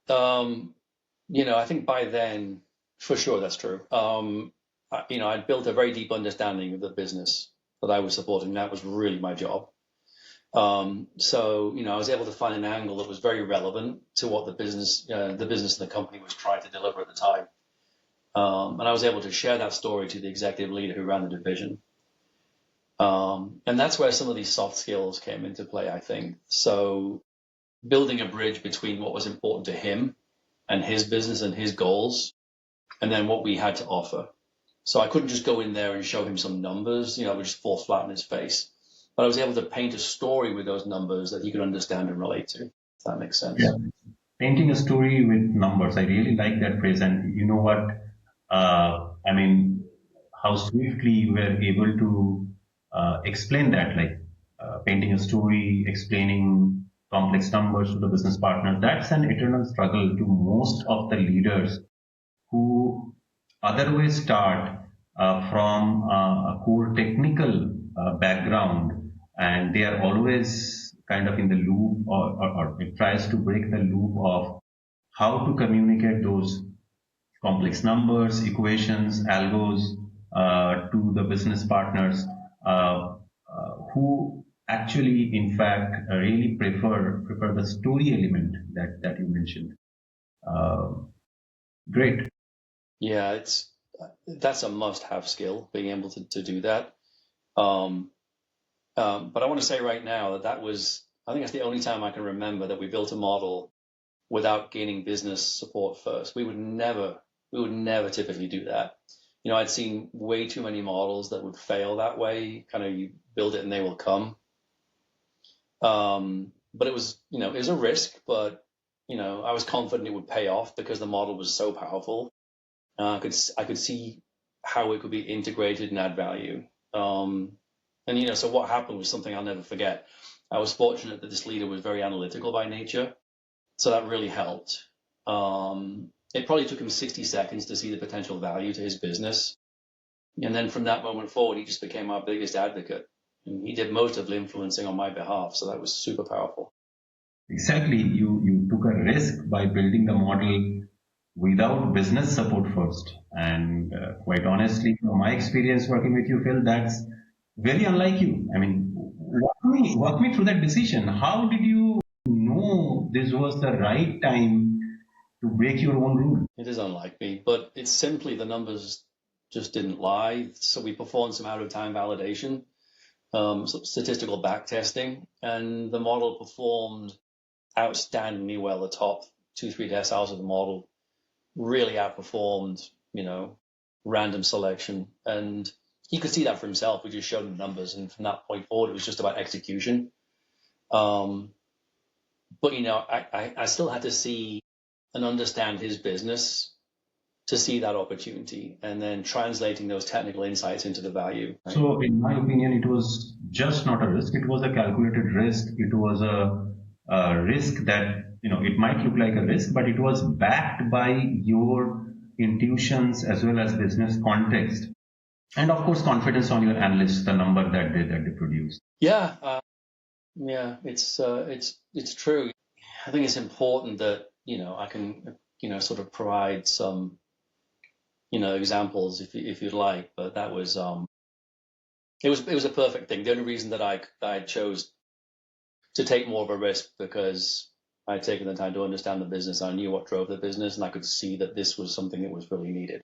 Um, I think by then, for sure, that's true. I'd built a very deep understanding of the business that I was supporting. That was really my job. So I was able to find an angle that was very relevant to what the business and the company was trying to deliver at the time. And I was able to share that story to the executive leader who ran the division. And that's where some of these soft skills came into play, I think. So building a bridge between what was important to him and his business and his goals, and then what we had to offer. So I couldn't just go in there and show him some numbers, it would just fall flat on his face. But I was able to paint a story with those numbers that he could understand and relate to, if that makes sense. Yeah. Painting a story with numbers. I really like that phrase. And you know what? I mean, how swiftly you were able to explain that, like painting a story, explaining complex numbers to the business partner. That's an eternal struggle to most of the leaders who otherwise start from a core technical background, and they are always kind of in the loop, or it tries to break the loop of how to communicate those complex numbers, equations, algos to the business partners who actually, in fact, really prefer the story element that you mentioned. Great. Yeah, that's a must-have skill, being able to do that. But I want to say right now I think that's the only time I can remember that we built a model without gaining business support first. We would never typically do that. I'd seen way too many models that would fail that way. Kind of you build it and they will come. But it was a risk, but I was confident it would pay off because the model was so powerful. I could see how it could be integrated and add value. And so what happened was something I'll never forget. I was fortunate that this leader was very analytical by nature, so that really helped. It probably took him 60 seconds to see the potential value to his business. And then from that moment forward, he just became our biggest advocate. And he did most of the influencing on my behalf. So that was super powerful. Exactly. You took a risk by building the model without business support first. And quite honestly, from my experience working with you, Phil, that's very unlike you. I mean, walk me through that decision. How did you know this was the right time to break your own rule? It is unlike me, but it's simply the numbers just didn't lie. So we performed some out-of-time validation, some statistical back testing, and the model performed outstandingly well. The top 2-3 deciles of the model really outperformed, random selection. And he could see that for himself. We just showed him numbers. And from that point forward, it was just about execution. But, I still had to see and understand his business to see that opportunity and then translating those technical insights into the value. Right? So in my opinion, it was just not a risk. It was a calculated risk. It was a risk that, it might look like a risk, but it was backed by your intuitions as well as business context. And of course, confidence on your analysts, the number that they produced. Yeah. It's true. I think it's important that, I can, sort of provide some, examples if you'd like, but that was, it was a perfect thing. The only reason that I chose to take more of a risk because I'd taken the time to understand the business. I knew what drove the business and I could see that this was something that was really needed.